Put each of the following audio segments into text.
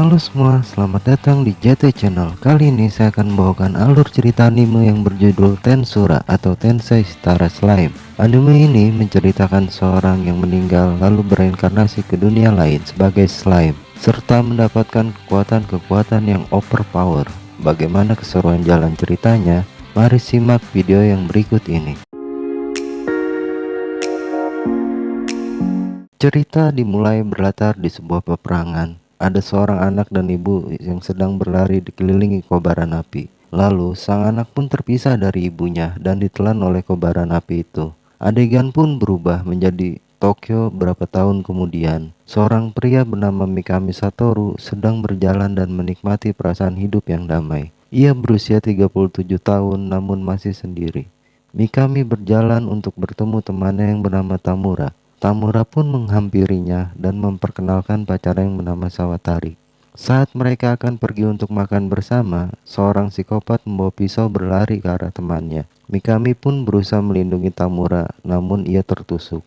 Halo semua, selamat datang di JT Channel. Kali ini saya akan membawakan alur cerita anime yang berjudul Tensura atau Tensei Setara Slime. Anime ini menceritakan seorang yang meninggal lalu bereinkarnasi ke dunia lain sebagai slime, serta mendapatkan kekuatan-kekuatan yang overpower. Bagaimana keseruan jalan ceritanya? Mari simak video yang berikut ini. Cerita dimulai berlatar di sebuah peperangan. Ada seorang anak dan ibu yang sedang berlari dikelilingi kobaran api. Lalu sang anak pun terpisah dari ibunya dan ditelan oleh kobaran api itu. Adegan pun berubah menjadi Tokyo berapa tahun kemudian. Seorang pria bernama Mikami Satoru sedang berjalan dan menikmati perasaan hidup yang damai. Ia berusia 37 tahun namun masih sendiri. Mikami berjalan untuk bertemu temannya yang bernama Tamura. Tamura pun menghampirinya dan memperkenalkan pacarnya yang bernama Sawatari. Saat mereka akan pergi untuk makan bersama, seorang psikopat membawa pisau berlari ke arah temannya. Mikami pun berusaha melindungi Tamura, namun ia tertusuk.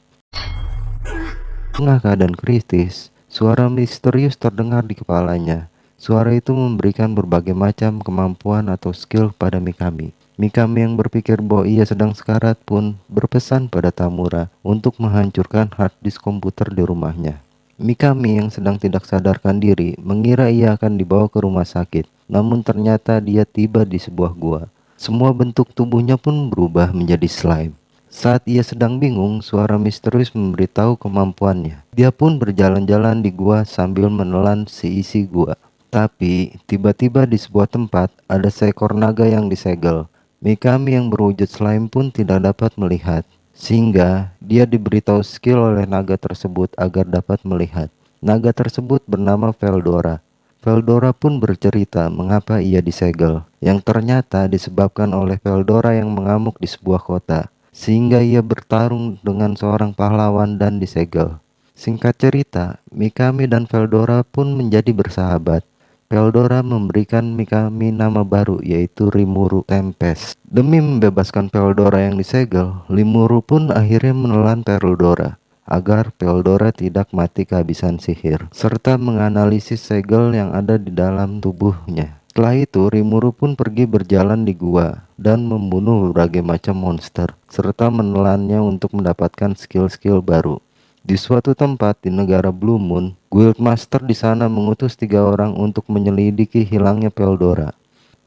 Tengah keadaan kritis, suara misterius terdengar di kepalanya. Suara itu memberikan berbagai macam kemampuan atau skill pada Mikami. Mikami yang berpikir bahwa ia sedang sekarat pun berpesan pada Tamura untuk menghancurkan hard disk komputer di rumahnya. Mikami yang sedang tidak sadarkan diri mengira ia akan dibawa ke rumah sakit, namun ternyata dia tiba di sebuah gua. Semua bentuk tubuhnya pun berubah menjadi slime. Saat ia sedang bingung, suara misterius memberitahu kemampuannya. Dia pun berjalan-jalan di gua sambil menelan si isi gua. Tapi, tiba-tiba di sebuah tempat, ada seekor naga yang disegel. Mikami yang berwujud slime pun tidak dapat melihat, sehingga dia diberitahu skill oleh naga tersebut agar dapat melihat. Naga tersebut bernama Veldora. Veldora pun bercerita mengapa ia disegel, yang ternyata disebabkan oleh Veldora yang mengamuk di sebuah kota, sehingga ia bertarung dengan seorang pahlawan dan disegel. Singkat cerita, Mikami dan Veldora pun menjadi bersahabat. Veldora memberikan Mikami nama baru yaitu Rimuru Tempest. Demi membebaskan Veldora yang disegel, Rimuru pun akhirnya menelan Veldora agar Veldora tidak mati kehabisan sihir, serta menganalisis segel yang ada di dalam tubuhnya. Setelah itu, Rimuru pun pergi berjalan di gua dan membunuh berbagai macam monster, serta menelannya untuk mendapatkan skill-skill baru. Di suatu tempat di negara Blue Moon, Guildmaster di sana mengutus 3 orang untuk menyelidiki hilangnya Veldora.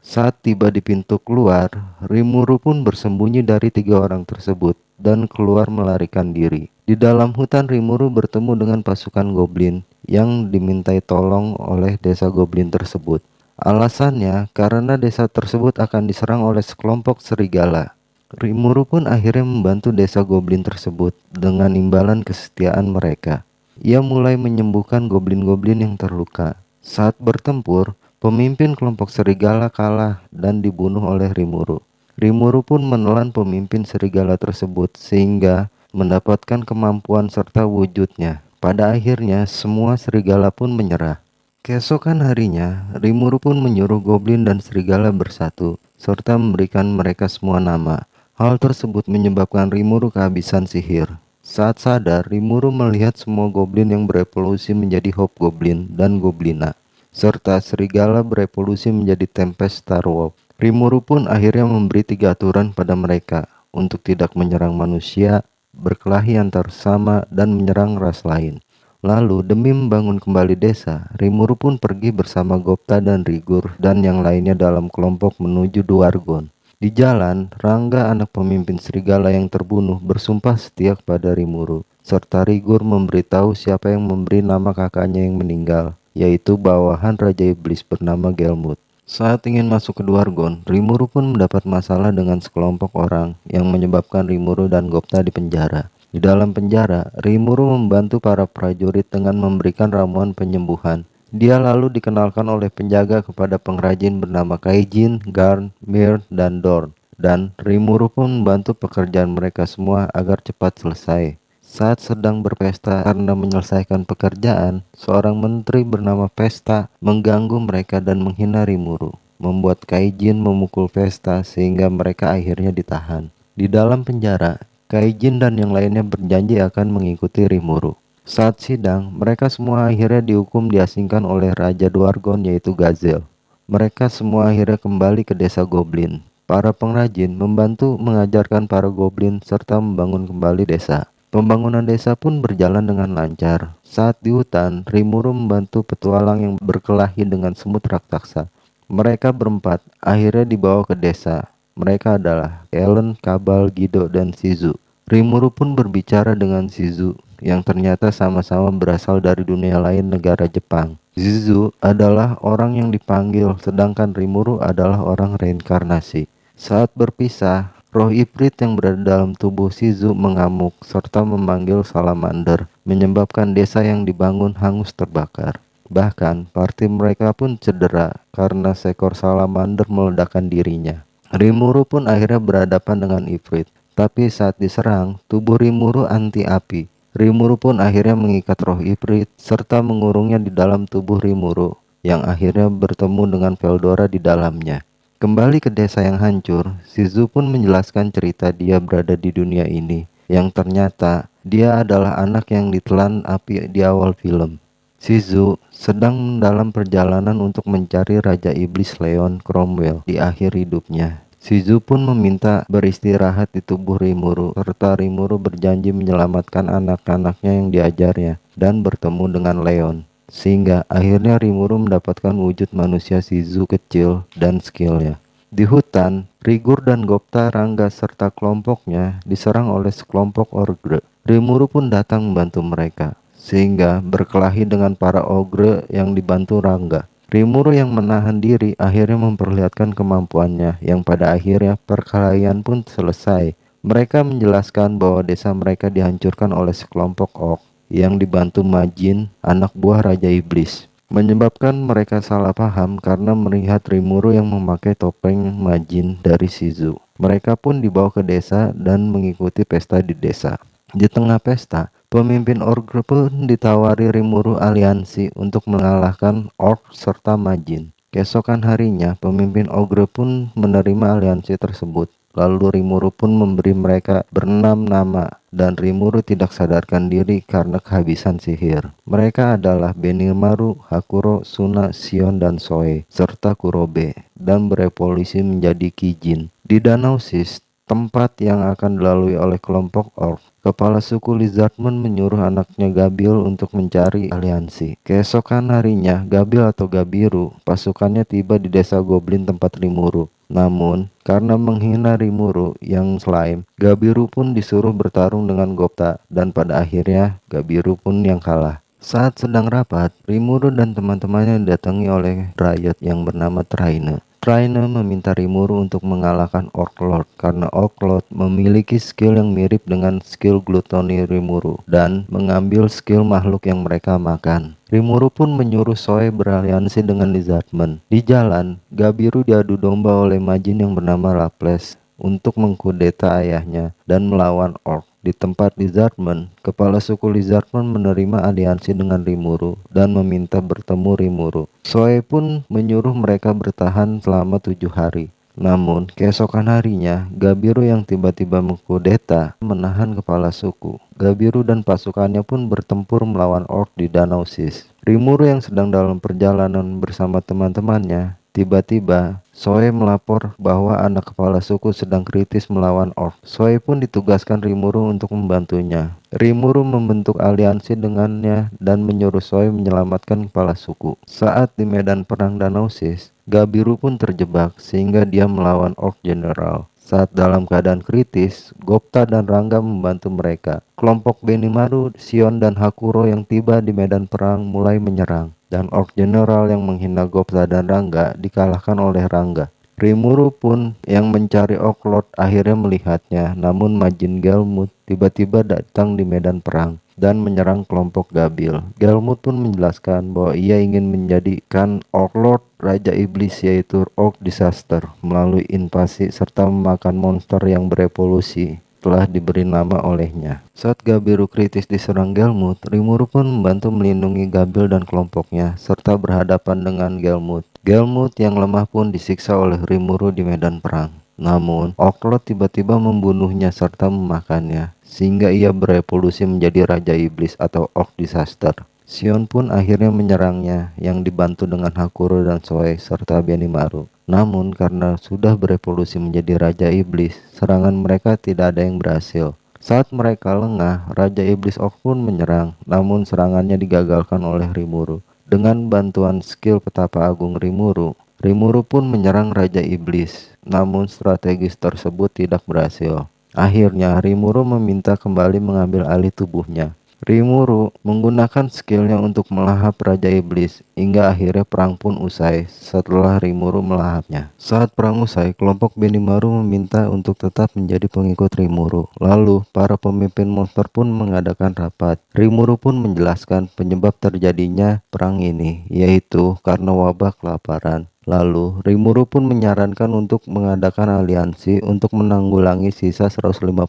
Saat tiba di pintu keluar, Rimuru pun bersembunyi dari 3 orang tersebut dan keluar melarikan diri. Di dalam hutan, Rimuru bertemu dengan pasukan goblin yang dimintai tolong oleh desa goblin tersebut. Alasannya karena desa tersebut akan diserang oleh sekelompok serigala. Rimuru pun akhirnya membantu desa goblin tersebut dengan imbalan kesetiaan mereka. Ia mulai menyembuhkan goblin-goblin yang terluka. Saat bertempur, pemimpin kelompok serigala kalah dan dibunuh oleh Rimuru. Rimuru pun menelan pemimpin serigala tersebut sehingga mendapatkan kemampuan serta wujudnya. Pada akhirnya, semua serigala pun menyerah. Keesokan harinya, Rimuru pun menyuruh goblin dan serigala bersatu, serta memberikan mereka semua nama. Hal tersebut menyebabkan Rimuru kehabisan sihir. Saat sadar, Rimuru melihat semua goblin yang berevolusi menjadi hobgoblin dan goblina, serta serigala berevolusi menjadi Tempest Starwolf. Rimuru pun akhirnya memberi 3 aturan pada mereka untuk tidak menyerang manusia, berkelahi antar sesama, dan menyerang ras lain. Lalu demi membangun kembali desa, Rimuru pun pergi bersama Gopta dan Rigur dan yang lainnya dalam kelompok menuju Duargon. Di jalan, Rangga anak pemimpin serigala yang terbunuh bersumpah setia kepada Rimuru, serta Rigur memberitahu siapa yang memberi nama kakaknya yang meninggal, yaitu bawahan Raja Iblis bernama Gelmut. Saat ingin masuk ke Duargon, Rimuru pun mendapat masalah dengan sekelompok orang yang menyebabkan Rimuru dan Gopta dipenjara. Di dalam penjara, Rimuru membantu para prajurit dengan memberikan ramuan penyembuhan. Dia lalu dikenalkan oleh penjaga kepada pengrajin bernama Kaijin, Garn, Mir, dan Dorn. Dan Rimuru pun membantu pekerjaan mereka semua agar cepat selesai. Saat sedang berpesta karena menyelesaikan pekerjaan, seorang menteri bernama Pesta mengganggu mereka dan menghina Rimuru, membuat Kaijin memukul Pesta sehingga mereka akhirnya ditahan. Di dalam penjara, Kaijin dan yang lainnya berjanji akan mengikuti Rimuru. Saat sidang, mereka semua akhirnya dihukum diasingkan oleh Raja Dwargon yaitu Gazel. Mereka semua akhirnya kembali ke desa Goblin. Para pengrajin membantu mengajarkan para Goblin serta membangun kembali desa. Pembangunan desa pun berjalan dengan lancar. Saat di hutan, Rimuru membantu petualang yang berkelahi dengan semut raksasa. Mereka berempat akhirnya dibawa ke desa. Mereka adalah Ellen, Kabal, Gido, dan Shizu. Rimuru pun berbicara dengan Shizu yang ternyata sama-sama berasal dari dunia lain negara Jepang. Shizu adalah orang yang dipanggil, sedangkan Rimuru adalah orang reinkarnasi. Saat berpisah, roh Ifrit yang berada dalam tubuh Shizu mengamuk serta memanggil salamander, menyebabkan desa yang dibangun hangus terbakar. Bahkan, parti mereka pun cedera karena seekor salamander meledakkan dirinya. Rimuru pun akhirnya berhadapan dengan Ifrit. Tapi saat diserang, tubuh Rimuru anti api. Rimuru pun akhirnya mengikat roh Ifrit serta mengurungnya di dalam tubuh Rimuru yang akhirnya bertemu dengan Veldora di dalamnya. Kembali ke desa yang hancur, Shizu pun menjelaskan cerita dia berada di dunia ini yang ternyata dia adalah anak yang ditelan api di awal film. Shizu sedang dalam perjalanan untuk mencari Raja Iblis Leon Cromwell di akhir hidupnya. Shizu pun meminta beristirahat di tubuh Rimuru, serta Rimuru berjanji menyelamatkan anak-anaknya yang diajarnya dan bertemu dengan Leon. Sehingga akhirnya Rimuru mendapatkan wujud manusia Shizu kecil dan skillnya. Di hutan, Rigur dan Gopta Rangga serta kelompoknya diserang oleh sekelompok ogre. Rimuru pun datang membantu mereka, sehingga berkelahi dengan para ogre yang dibantu Rangga. Rimuru yang menahan diri akhirnya memperlihatkan kemampuannya, yang pada akhirnya perkelahian pun selesai. Mereka menjelaskan bahwa desa mereka dihancurkan oleh sekelompok orc yang dibantu Majin, anak buah Raja Iblis, menyebabkan mereka salah paham karena melihat Rimuru yang memakai topeng Majin dari Shizu. Mereka pun dibawa ke desa dan mengikuti pesta di desa. Di tengah pesta, pemimpin Ogre pun ditawari Rimuru aliansi untuk mengalahkan Orc serta Majin. Keesokan harinya, pemimpin Ogre pun menerima aliansi tersebut. Lalu Rimuru pun memberi mereka berenam nama, dan Rimuru tidak sadarkan diri karena kehabisan sihir. Mereka adalah Benimaru, Hakuro, Suna, Shion, dan Soe, serta Kurobe, dan berevolusi menjadi Kijin. Di Danau Sis, tempat yang akan dilalui oleh kelompok orc, kepala suku Lizardman menyuruh anaknya Gabil untuk mencari aliansi. Keesokan harinya, Gabil atau Gabiru, pasukannya tiba di desa Goblin tempat Rimuru. Namun, karena menghina Rimuru yang slime, Gabiru pun disuruh bertarung dengan Gopta, dan pada akhirnya Gabiru pun yang kalah. Saat sedang rapat, Rimuru dan teman-temannya didatangi oleh rakyat yang bernama Traine. Traine meminta Rimuru untuk mengalahkan Orc Lord karena Orc Lord memiliki skill yang mirip dengan skill glutoni Rimuru dan mengambil skill makhluk yang mereka makan. Rimuru pun menyuruh Soe beraliansi dengan Lizardman. Di jalan, Gabiru diadu domba oleh Majin yang bernama Laples untuk mengkudeta ayahnya dan melawan Orc. Di tempat Lizardman, kepala suku Lizardman menerima aliansi dengan Rimuru dan meminta bertemu Rimuru. Soe pun menyuruh mereka bertahan selama 7 hari. Namun, keesokan harinya, Gabiru yang tiba-tiba mengkudeta menahan kepala suku. Gabiru dan pasukannya pun bertempur melawan orc di Danau Sis. Rimuru yang sedang dalam perjalanan bersama teman-temannya, tiba-tiba Soe melapor bahwa anak kepala suku sedang kritis melawan orc. Soe pun ditugaskan Rimuru untuk membantunya. Rimuru membentuk aliansi dengannya dan menyuruh Soe menyelamatkan kepala suku. Saat di medan perang Danau Sis, Gabiru pun terjebak sehingga dia melawan orc general. Saat dalam keadaan kritis, Gopta dan Rangga membantu mereka. Kelompok Benimaru, Shion, dan Hakuro yang tiba di medan perang mulai menyerang, dan Orc General yang menghina Gopta dan Rangga dikalahkan oleh Rangga. Rimuru pun yang mencari Orc Lord akhirnya melihatnya, namun Majin Gelmut tiba-tiba datang di medan perang dan menyerang kelompok Gabil. Gelmut pun menjelaskan bahwa ia ingin menjadikan Orc Lord Raja Iblis yaitu Orc Disaster melalui invasi serta memakan monster yang berevolusi telah diberi nama olehnya. Saat Gabiru kritis diserang Gelmut, Rimuru pun membantu melindungi Gabil dan kelompoknya serta berhadapan dengan Gelmut. Gelmut yang lemah pun disiksa oleh Rimuru di medan perang. Namun, Orklot tiba-tiba membunuhnya serta memakannya, sehingga ia berevolusi menjadi Raja Iblis atau Orc Disaster. Sion pun akhirnya menyerangnya, yang dibantu dengan Hakuro dan Zoe serta Benimaru. Namun, karena sudah berevolusi menjadi Raja Iblis, serangan mereka tidak ada yang berhasil. Saat mereka lengah, Raja Iblis Orc pun menyerang, namun serangannya digagalkan oleh Rimuru. Dengan bantuan skill Petapa Agung Rimuru, Rimuru pun menyerang Raja Iblis, namun strategi tersebut tidak berhasil. Akhirnya, Rimuru meminta kembali mengambil alih tubuhnya. Rimuru menggunakan skillnya untuk melahap Raja Iblis, hingga akhirnya perang pun usai setelah Rimuru melahapnya. Saat perang usai, kelompok Benimaru meminta untuk tetap menjadi pengikut Rimuru. Lalu, para pemimpin monster pun mengadakan rapat. Rimuru pun menjelaskan penyebab terjadinya perang ini, yaitu karena wabah kelaparan. Lalu, Rimuru pun menyarankan untuk mengadakan aliansi untuk menanggulangi sisa 150.000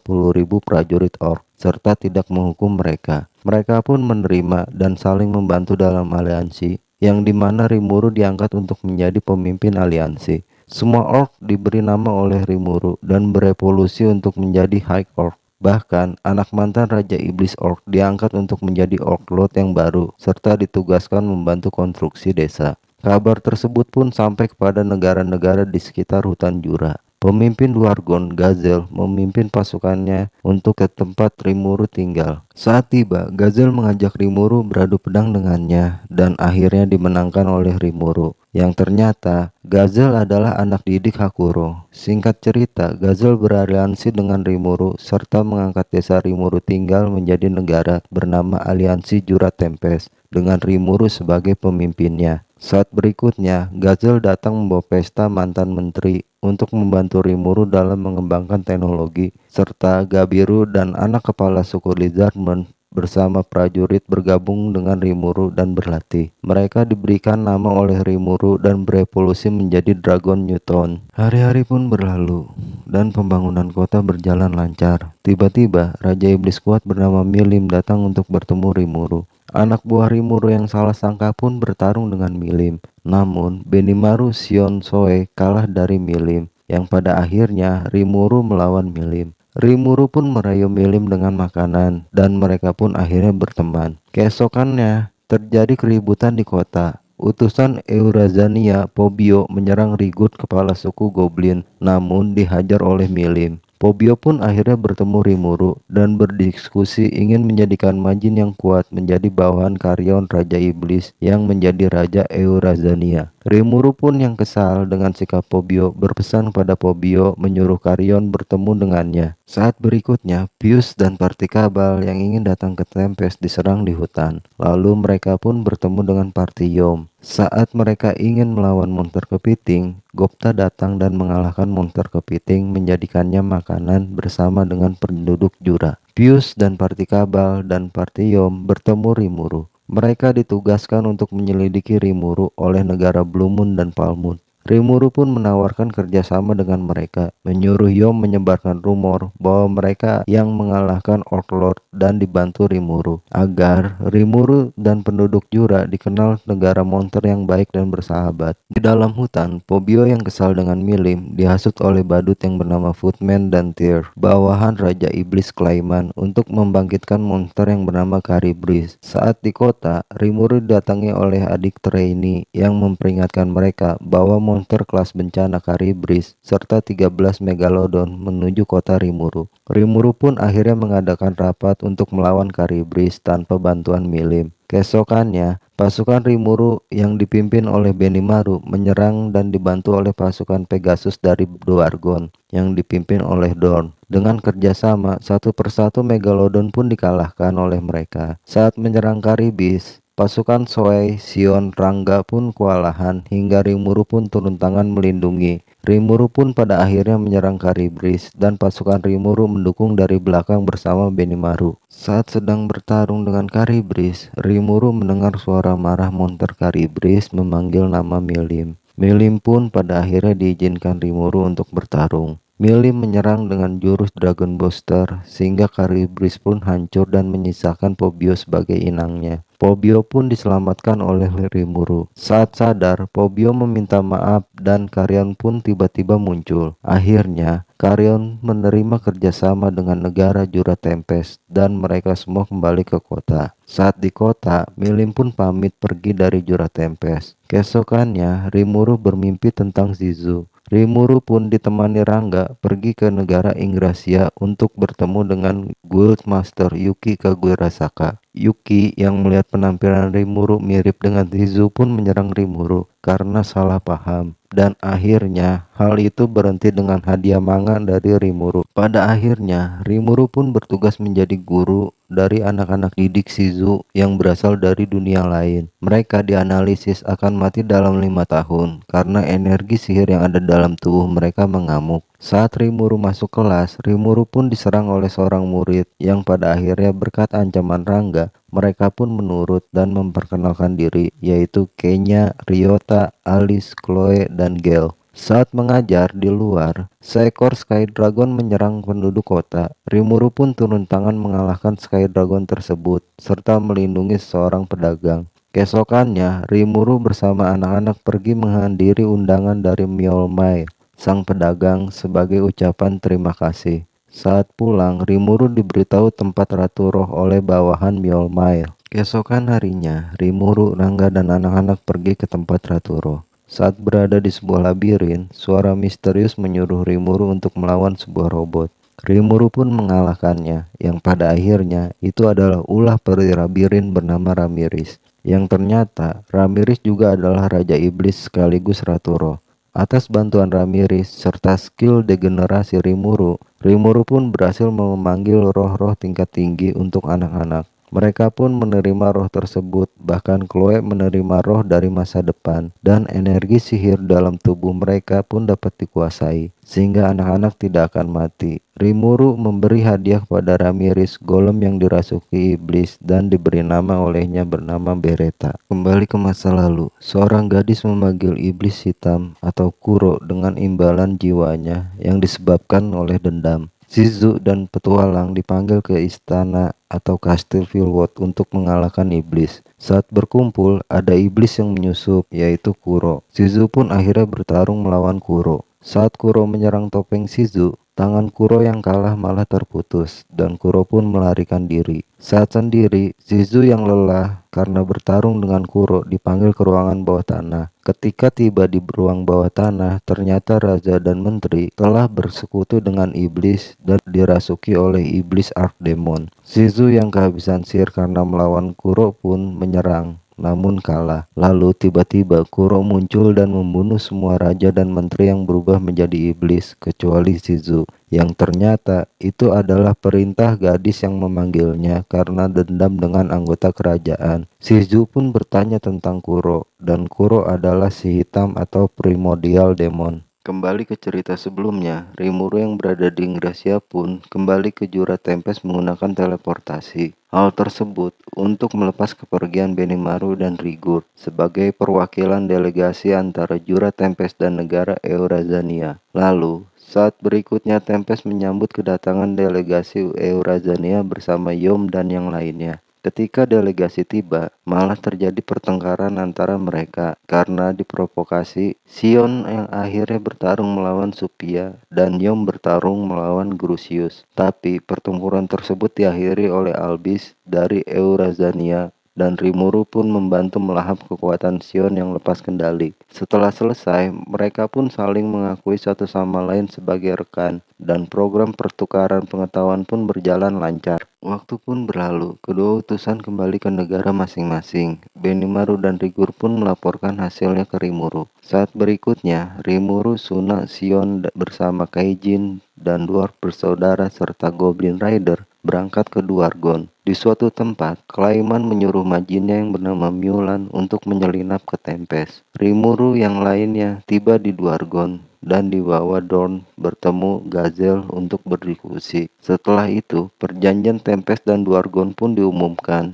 prajurit orc, serta tidak menghukum mereka. Mereka pun menerima dan saling membantu dalam aliansi, yang dimana Rimuru diangkat untuk menjadi pemimpin aliansi. Semua orc diberi nama oleh Rimuru dan berevolusi untuk menjadi High Orc. Bahkan, anak mantan Raja Iblis Orc diangkat untuk menjadi Orc Lord yang baru, serta ditugaskan membantu konstruksi desa. Kabar tersebut pun sampai kepada negara-negara di sekitar hutan Jura. Pemimpin Dwargon, Gazel, memimpin pasukannya untuk ke tempat Rimuru tinggal. Saat tiba, Gazel mengajak Rimuru beradu pedang dengannya dan akhirnya dimenangkan oleh Rimuru. Yang ternyata, Gazel adalah anak didik Hakuro. Singkat cerita, Gazel beraliansi dengan Rimuru serta mengangkat desa Rimuru tinggal menjadi negara bernama Aliansi Jura Tempest dengan Rimuru sebagai pemimpinnya. Saat berikutnya, Gazel datang membawa pesta mantan menteri untuk membantu Rimuru dalam mengembangkan teknologi, serta Gabiru dan anak kepala suku Lizardmen bersama prajurit bergabung dengan Rimuru dan berlatih. Mereka diberikan nama oleh Rimuru dan berevolusi menjadi Dragon Newton. Hari-hari pun berlalu dan pembangunan kota berjalan lancar. Tiba-tiba, Raja Iblis kuat bernama Milim datang untuk bertemu Rimuru. Anak buah Rimuru yang salah sangka pun bertarung dengan Milim. Namun, Benimaru Sion Soe kalah dari Milim, yang pada akhirnya Rimuru melawan Milim. Rimuru pun merayu Milim dengan makanan, dan mereka pun akhirnya berteman. Keesokannya, terjadi keributan di kota. Utusan Eurazania Pobio menyerang Rigut, kepala suku Goblin, namun dihajar oleh Milim. Pobio pun akhirnya bertemu Rimuru dan berdiskusi ingin menjadikan Majin yang kuat menjadi bawahan Karyon Raja Iblis yang menjadi Raja Eurazania. Rimuru pun yang kesal dengan sikap Pobio berpesan pada Pobio menyuruh Karyon bertemu dengannya. Saat berikutnya, Pius dan Partikabal yang ingin datang ke Tempest diserang di hutan. Lalu mereka pun bertemu dengan Party Yom. Saat mereka ingin melawan monster kepiting, Gopta datang dan mengalahkan monster kepiting, menjadikannya makanan bersama dengan penduduk Jura. Pius dan Partikabal dan Partiyom bertemu Rimuru. Mereka ditugaskan untuk menyelidiki Rimuru oleh negara Blue Moon dan Palmoon. Rimuru pun menawarkan kerjasama dengan mereka, menyuruh Yom menyebarkan rumor bahwa mereka yang mengalahkan Orc Lord dan dibantu Rimuru, agar Rimuru dan penduduk Jura dikenal negara monster yang baik dan bersahabat. Di dalam hutan, Pobio yang kesal dengan Milim dihasut oleh badut yang bernama Footman dan Tyr, bawahan Raja Iblis Clayman, untuk membangkitkan monster yang bernama Caribris. Saat di kota, Rimuru didatangi oleh adik trainee yang memperingatkan mereka bahwa monster kelas bencana Caribris serta 13 Megalodon menuju kota Rimuru. Rimuru pun akhirnya mengadakan rapat untuk melawan Caribris tanpa bantuan Milim. Keesokannya, pasukan Rimuru yang dipimpin oleh Benimaru menyerang dan dibantu oleh pasukan Pegasus dari Dwargon yang dipimpin oleh Dorn. Dengan kerjasama, satu persatu Megalodon pun dikalahkan oleh mereka. Saat menyerang Caribris, pasukan Soei, Sion, Rangga pun kewalahan hingga Rimuru pun turun tangan melindungi. Rimuru pun pada akhirnya menyerang Caribris dan pasukan Rimuru mendukung dari belakang bersama Benimaru. Saat sedang bertarung dengan Caribris, Rimuru mendengar suara marah monster Caribris memanggil nama Milim. Milim pun pada akhirnya diizinkan Rimuru untuk bertarung. Milim menyerang dengan jurus Dragon Booster sehingga Karibris pun hancur dan menyisakan Pobio sebagai inangnya. Pobio pun diselamatkan oleh Rimuru. Saat sadar, Pobio meminta maaf dan Carrion pun tiba-tiba muncul. Akhirnya, Carrion menerima kerjasama dengan negara Jura Tempest dan mereka semua kembali ke kota. Saat di kota, Milim pun pamit pergi dari Jura Tempest. Keesokannya, Rimuru bermimpi tentang Zizu. Rimuru pun ditemani Rangga pergi ke negara Ingrasia untuk bertemu dengan Guildmaster Yuki Kaguerasaka. Yuki yang melihat penampilan Rimuru mirip dengan Zizu pun menyerang Rimuru karena salah paham. Dan akhirnya hal itu berhenti dengan hadiah manga dari Rimuru. Pada akhirnya Rimuru pun bertugas menjadi guru dari anak-anak didik Shizu yang berasal dari dunia lain. Mereka dianalisis akan mati dalam 5 tahun karena energi sihir yang ada dalam tubuh mereka mengamuk. Saat Rimuru masuk kelas, Rimuru pun diserang oleh seorang murid yang pada akhirnya berkat ancaman Rangga, mereka pun menurut dan memperkenalkan diri, yaitu Kenya, Ryota, Alice, Chloe, dan Gale. Saat mengajar di luar, seekor Sky Dragon menyerang penduduk kota. Rimuru pun turun tangan mengalahkan Sky Dragon tersebut, serta melindungi seorang pedagang. Keesokannya, Rimuru bersama anak-anak pergi menghadiri undangan dari Mjolnir, sang pedagang, sebagai ucapan terima kasih. Saat pulang, Rimuru diberitahu tempat Ratu Roh oleh bawahan Mjolnir. Keesokan harinya, Rimuru, Rangga, dan anak-anak pergi ke tempat Ratu Roh. Saat berada di sebuah labirin, suara misterius menyuruh Rimuru untuk melawan sebuah robot. Rimuru pun mengalahkannya, yang pada akhirnya itu adalah ulah peri labirin bernama Ramirez. Yang ternyata Ramirez juga adalah Raja Iblis sekaligus Ratu Roh. Atas bantuan Ramirez serta skill degenerasi Rimuru, Rimuru pun berhasil memanggil roh-roh tingkat tinggi untuk anak-anak. Mereka pun menerima roh tersebut, bahkan Chloe menerima roh dari masa depan, dan energi sihir dalam tubuh mereka pun dapat dikuasai, sehingga anak-anak tidak akan mati. Rimuru memberi hadiah kepada Ramirez golem yang dirasuki iblis dan diberi nama olehnya bernama Beretta. Kembali ke masa lalu, seorang gadis memanggil iblis hitam atau Kuro dengan imbalan jiwanya yang disebabkan oleh dendam. Shizu dan petualang dipanggil ke istana atau kastil Filwod untuk mengalahkan iblis. Saat berkumpul, ada iblis yang menyusup, yaitu Kuro. Shizu pun akhirnya bertarung melawan Kuro. Saat Kuro menyerang topeng Shizu, tangan Kuro yang kalah malah terputus, dan Kuro pun melarikan diri. Saat sendiri, Shizu yang lelah karena bertarung dengan Kuro dipanggil ke ruangan bawah tanah. Ketika tiba di ruang bawah tanah, ternyata raja dan menteri telah bersekutu dengan iblis dan dirasuki oleh iblis Archdemon. Shizu yang kehabisan sihir karena melawan Kuro pun menyerang, namun kalah. Lalu tiba-tiba Kuro muncul dan membunuh semua raja dan menteri yang berubah menjadi iblis, kecuali Shizu, yang ternyata itu adalah perintah gadis yang memanggilnya karena dendam dengan anggota kerajaan. Shizu pun bertanya tentang Kuro, dan Kuro adalah si hitam atau primordial demon. Kembali ke cerita sebelumnya, Rimuru yang berada di Ingrasia pun kembali ke Jura Tempest menggunakan teleportasi. Hal tersebut untuk melepas kepergian Benimaru dan Rigur sebagai perwakilan delegasi antara Jura Tempest dan negara Eurazania. Lalu, saat berikutnya Tempest menyambut kedatangan delegasi Eurazania bersama Yom dan yang lainnya. Ketika delegasi tiba, malah terjadi pertengkaran antara mereka karena diprovokasi. Sion yang akhirnya bertarung melawan Supia dan Yom bertarung melawan Grusius. Tapi pertempuran tersebut diakhiri oleh Albis dari Eurazania dan Rimuru pun membantu melahap kekuatan Sion yang lepas kendali. Setelah selesai, mereka pun saling mengakui satu sama lain sebagai rekan, dan program pertukaran pengetahuan pun berjalan lancar. Waktu pun berlalu, kedua utusan kembali ke negara masing-masing. Benimaru dan Rigur pun melaporkan hasilnya ke Rimuru. Saat berikutnya, Rimuru, Suna, Sion bersama Kaijin dan Dwarf bersaudara serta Goblin Rider berangkat ke Dwargon. Di suatu tempat, Clayman menyuruh majinnya yang bernama Mulan untuk menyelinap ke Tempest. Rimuru yang lainnya tiba di Dwargon dan dibawa Dorn bertemu Gazelle untuk berdiskusi. Setelah itu, perjanjian Tempest dan Dwargon pun diumumkan.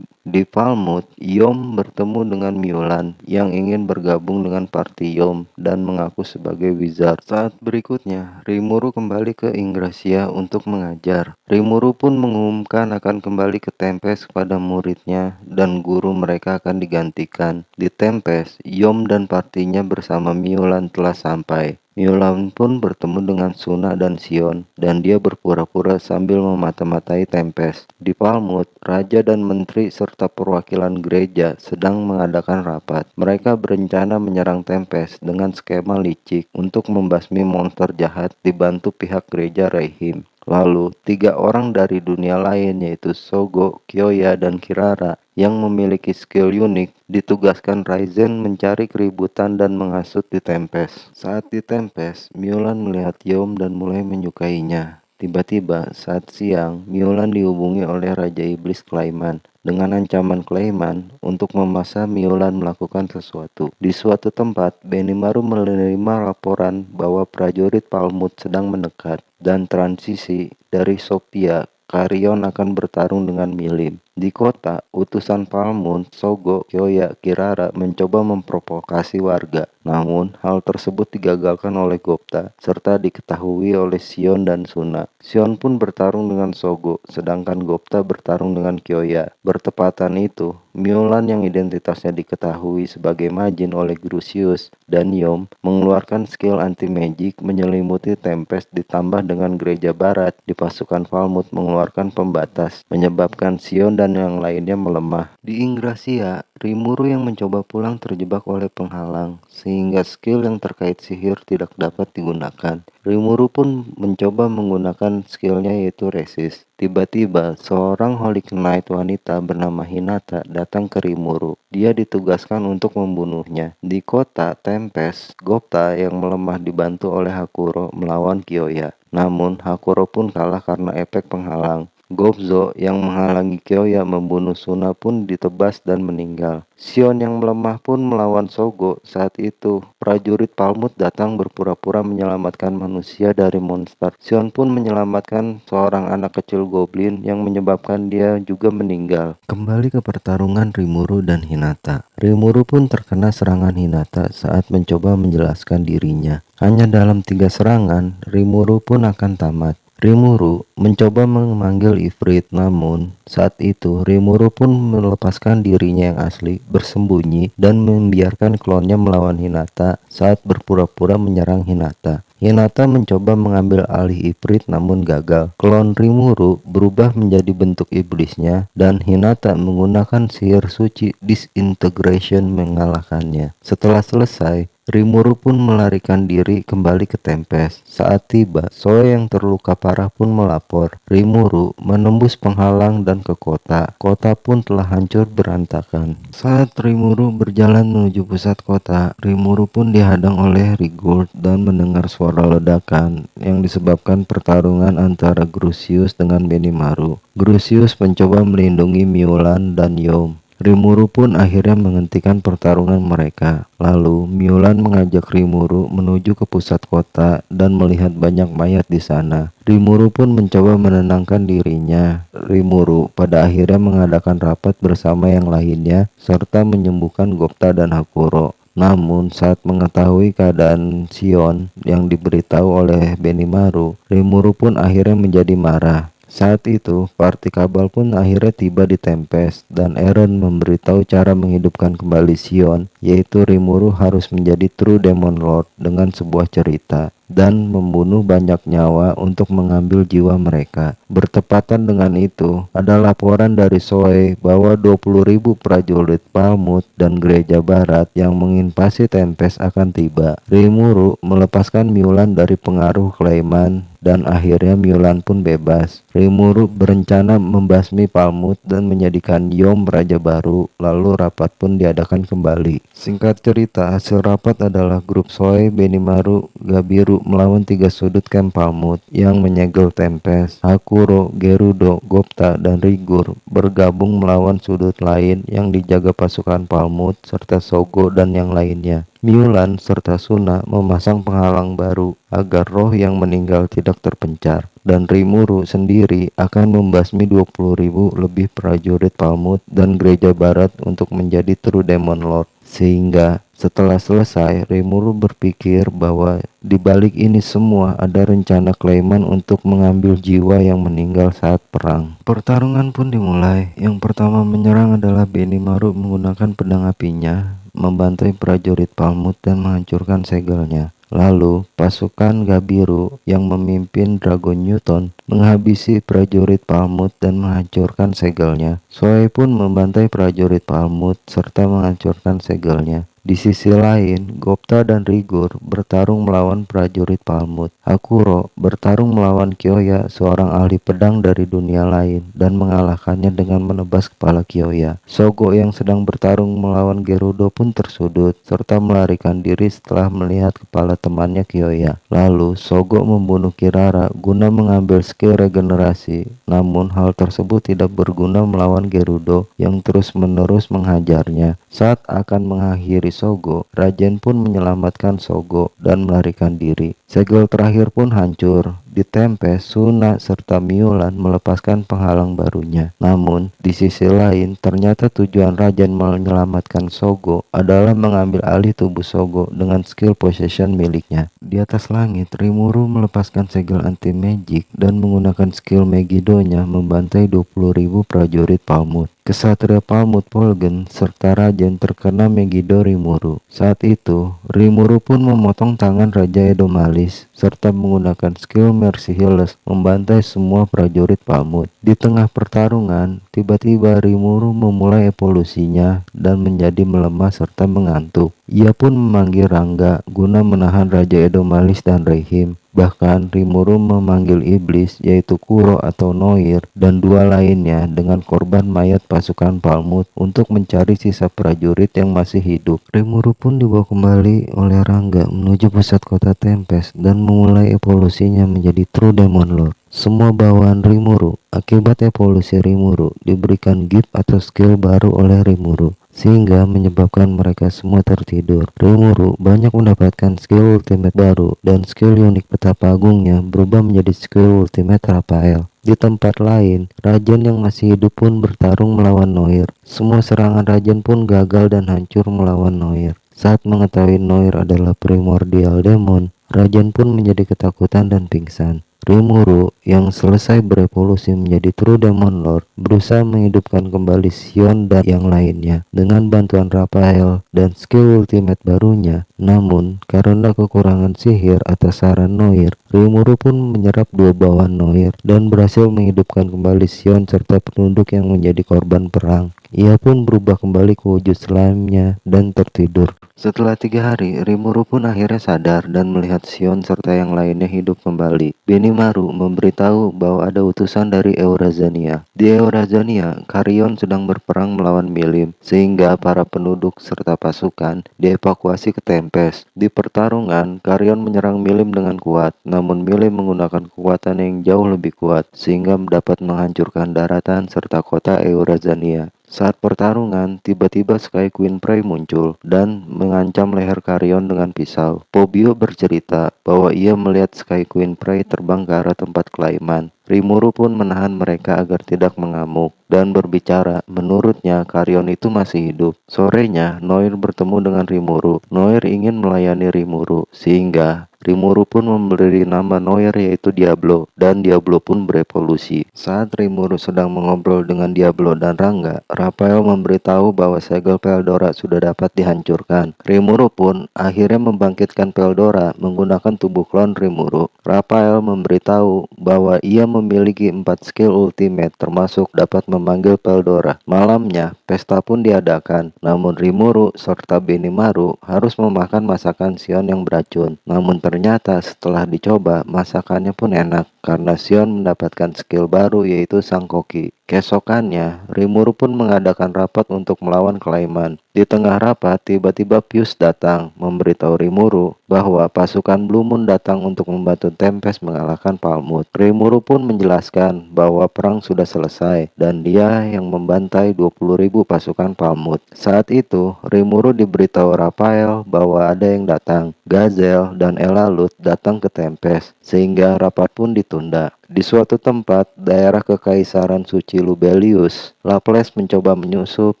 Di Palmut, Yom bertemu dengan Mulan yang ingin bergabung dengan party Yom dan mengaku sebagai wizard. Saat berikutnya, Rimuru kembali ke Ingracia untuk mengajar. Rimuru pun mengumumkan akan kembali ke Tempest kepada muridnya dan guru mereka akan digantikan. Di Tempest, Yom dan partinya bersama Mulan telah sampai. Mulan pun bertemu dengan Suna dan Sion, dan dia berpura-pura sambil memata-matai Tempest. Di Palmut, raja dan menteri serta perwakilan gereja sedang mengadakan rapat. Mereka berencana menyerang Tempest dengan skema licik untuk membasmi monster jahat dibantu pihak gereja Reihim. Lalu, 3 orang dari dunia lain yaitu Sogo, Kyoya, dan Kirara yang memiliki skill unik ditugaskan Raizen mencari keributan dan menghasut di Tempest. Saat di Tempest, Mulan melihat Yom dan mulai menyukainya. Tiba-tiba, saat siang, Mulan dihubungi oleh Raja Iblis Clayman dengan ancaman Clayman untuk memaksa Mulan melakukan sesuatu. Di suatu tempat, Benimaru menerima laporan bahwa prajurit Palmut sedang mendekat dan transisi dari Sophia, Carrion akan bertarung dengan Milim. Di kota, utusan Palmut, Sogo, Kyoya, Kirara mencoba memprovokasi warga. Namun, hal tersebut digagalkan oleh Gopta, serta diketahui oleh Sion dan Suna. Sion pun bertarung dengan Sogo, sedangkan Gopta bertarung dengan Kyoya. Bertepatan itu, Mulan yang identitasnya diketahui sebagai Majin oleh Grusius dan Yom mengeluarkan skill anti-magic menyelimuti Tempest ditambah dengan gereja barat di pasukan Palmut mengeluarkan pembatas, menyebabkan Sion dan yang lainnya melemah. Di Ingracia, Rimuru yang mencoba pulang terjebak oleh penghalang, sehingga skill yang terkait sihir tidak dapat digunakan. Rimuru pun mencoba menggunakan skillnya yaitu resist. Tiba-tiba, seorang Holy Knight wanita bernama Hinata datang ke Rimuru. Dia ditugaskan untuk membunuhnya. Di kota Tempest, Gopta yang melemah dibantu oleh Hakuro melawan Kyoya. Namun, Hakuro pun kalah karena efek penghalang. Gobzo yang menghalangi Kyoya membunuh Suna pun ditebas dan meninggal. Sion yang melemah pun melawan Sogo. Saat itu, prajurit Palmut datang berpura-pura menyelamatkan manusia dari monster. Sion pun menyelamatkan seorang anak kecil goblin yang menyebabkan dia juga meninggal. Kembali ke pertarungan Rimuru dan Hinata. Rimuru pun terkena serangan Hinata saat mencoba menjelaskan dirinya. Hanya dalam 3 serangan, Rimuru pun akan tamat. Rimuru mencoba memanggil Ifrit, namun saat itu Rimuru pun melepaskan dirinya yang asli, bersembunyi, dan membiarkan klonnya melawan Hinata saat berpura-pura menyerang Hinata. Hinata mencoba mengambil alih Ifrit namun gagal. Klon Rimuru berubah menjadi bentuk iblisnya dan Hinata menggunakan sihir suci Disintegration mengalahkannya. Setelah selesai, Rimuru pun melarikan diri kembali ke Tempest. Saat tiba, Zoe yang terluka parah pun melapor. Rimuru menembus penghalang dan ke kota. Kota pun telah hancur berantakan. Saat Rimuru berjalan menuju pusat kota, Rimuru pun dihadang oleh Rigurd dan mendengar suara ledakan yang disebabkan pertarungan antara Grusius dengan Benimaru. Grusius mencoba melindungi Mulan dan Yom. Rimuru pun akhirnya menghentikan pertarungan mereka. Lalu, Mulan mengajak Rimuru menuju ke pusat kota dan melihat banyak mayat di sana. Rimuru pun mencoba menenangkan dirinya. Rimuru pada akhirnya mengadakan rapat bersama yang lainnya serta menyembuhkan Gopta dan Hakuro. Namun, saat mengetahui keadaan Sion yang diberitahu oleh Benimaru, Rimuru pun akhirnya menjadi marah. Saat itu, party Kabal pun akhirnya tiba di Tempest dan Eren memberitahu cara menghidupkan kembali Sion, yaitu Rimuru harus menjadi True Demon Lord dengan sebuah cerita dan membunuh banyak nyawa untuk mengambil jiwa mereka. Bertepatan dengan itu, ada laporan dari Zoe bahwa 20.000 prajurit Palmut dan Gereja Barat yang menginvasi Tempest akan tiba. Rimuru melepaskan Mulan dari pengaruh Clayman dan akhirnya Mulan pun bebas. Rimuru berencana membasmi Palmut dan menjadikan Yom raja baru, lalu rapat pun diadakan kembali. Singkat cerita, hasil rapat adalah grup Zoe, Benimaru, Gabiru melawan 3 sudut camp Palmut yang menyegel Tempest. Hakuro, Gerudo, Gopta, dan Rigur bergabung melawan sudut lain yang dijaga pasukan Palmut serta Sogo dan yang lainnya. Miulan serta Suna memasang penghalang baru agar roh yang meninggal tidak terpencar, dan Rimuru sendiri akan membasmi 20.000 lebih prajurit Palmut dan gereja barat untuk menjadi True Demon Lord. Sehingga setelah selesai, Rimuru berpikir bahwa di balik ini semua ada rencana Clayman untuk mengambil jiwa yang meninggal saat perang. Pertarungan pun dimulai. Yang pertama menyerang adalah Benimaru menggunakan pedang apinya, membantai prajurit Palmut dan menghancurkan segelnya. Lalu, pasukan Gabiru yang memimpin Dragon Newton menghabisi prajurit Palmut dan menghancurkan segelnya. Soe pun membantai prajurit Palmut serta menghancurkan segelnya. Di sisi lain, Gopta dan Rigor bertarung melawan prajurit Palmut. Akuro bertarung melawan Kyoya, seorang ahli pedang dari dunia lain, dan mengalahkannya dengan menebas kepala Kyoya. Sogo yang sedang bertarung melawan Gerudo pun tersudut, serta melarikan diri setelah melihat kepala temannya Kyoya. Lalu, Sogo membunuh Kirara guna mengambil skill regenerasi. Namun, hal tersebut tidak berguna melawan Gerudo yang terus-menerus menghajarnya. Saat akan mengakhiri Sogo, Rajen pun menyelamatkan Sogo dan melarikan diri. Segel terakhir pun hancur. Di Tempest, Suna serta Miulan melepaskan penghalang barunya. Namun, di sisi lain, ternyata tujuan Rajen menyelamatkan Sogo adalah mengambil alih tubuh Sogo dengan skill possession miliknya. Di atas langit, Rimuru melepaskan segel anti-magic dan menggunakan skill Megiddo-nya membantai 20.000 prajurit Palmut. Kesatria Palmut Polgen serta Rajen terkena Megiddo Rimuru. Saat itu, Rimuru pun memotong tangan Raja Edomalis serta menggunakan skill Merciless membantai semua prajurit Palmut. Di tengah pertarungan, tiba-tiba Rimuru memulai evolusinya dan menjadi melemah serta mengantuk. Ia pun memanggil Rangga guna menahan Raja Edomalis dan Reihim. Bahkan Rimuru memanggil iblis yaitu Kuro atau Noir dan dua lainnya dengan korban mayat pasukan Palmut untuk mencari sisa prajurit yang masih hidup. Rimuru pun dibawa kembali oleh Rangga menuju pusat kota Tempest dan memulai evolusinya menjadi True Demon Lord. Semua bawaan Rimuru akibat evolusi Rimuru diberikan gift atau skill baru oleh Rimuru, sehingga menyebabkan mereka semua tertidur. Rimuru banyak mendapatkan skill ultimate baru dan skill unik petapa agungnya berubah menjadi skill ultimate Raphael. Di tempat lain, Rajen yang masih hidup pun bertarung melawan Noir. Semua serangan Rajen pun gagal dan hancur melawan Noir. Saat mengetahui Noir adalah primordial demon, Rajen pun menjadi ketakutan dan pingsan. Rimuru yang selesai berevolusi menjadi True Demon Lord berusaha menghidupkan kembali Sion dan yang lainnya dengan bantuan Raphael dan skill ultimate barunya. Namun, karena kekurangan sihir atas saran Noir, Rimuru pun menyerap dua bawaan Noir dan berhasil menghidupkan kembali Sion serta penduduk yang menjadi korban perang. Ia pun berubah kembali ke wujud slime-nya dan tertidur. Setelah 3 hari, Rimuru pun akhirnya sadar dan melihat Sion serta yang lainnya hidup kembali. Benimaru memberitahu bahwa ada utusan dari Eurazania. Di Eurazania, Carrion sedang berperang melawan Milim, sehingga para penduduk serta pasukan dievakuasi ke Tempest. Di pertarungan, Carrion menyerang Milim dengan kuat, namun Milim menggunakan kekuatan yang jauh lebih kuat, sehingga dapat menghancurkan daratan serta kota Eurazania. Saat pertarungan, tiba-tiba Sky Queen Prey muncul dan mengancam leher Carrion dengan pisau. Pobio bercerita bahwa ia melihat Sky Queen Prey terbang ke arah tempat Clayman. Rimuru pun menahan mereka agar tidak mengamuk dan berbicara. Menurutnya, Carrion itu masih hidup. Sorenya, Noir bertemu dengan Rimuru. Noir ingin melayani Rimuru, sehingga Rimuru pun memberi nama Noir yaitu Diablo, dan Diablo pun berevolusi. Saat Rimuru sedang mengobrol dengan Diablo dan Rangga, Raphael memberitahu bahwa segel Peldora sudah dapat dihancurkan. Rimuru pun akhirnya membangkitkan Peldora menggunakan tubuh klon Rimuru. Raphael memberitahu bahwa ia memiliki 4 skill ultimate termasuk dapat memanggil Peldora. Malamnya, pesta pun diadakan, namun Rimuru serta Benimaru harus memakan masakan Sion yang beracun. Namun ternyata setelah dicoba, masakannya pun enak. karena Sion mendapatkan skill baru yaitu Sang Koki. Keesokannya, Rimuru pun mengadakan rapat untuk melawan Clayman. Di tengah rapat, tiba-tiba Pius datang, memberitahu Rimuru bahwa pasukan Blue Moon datang untuk membantu Tempest mengalahkan Palmut. Rimuru pun menjelaskan bahwa perang sudah selesai dan dia yang membantai 20.000 pasukan Palmut. Saat itu, Rimuru diberitahu Raphael bahwa ada yang datang. Gazelle dan Elalut datang ke Tempest, sehingga rapat pun ditunda. Di suatu tempat, daerah Kekaisaran Suci Lubelius, Laples mencoba menyusup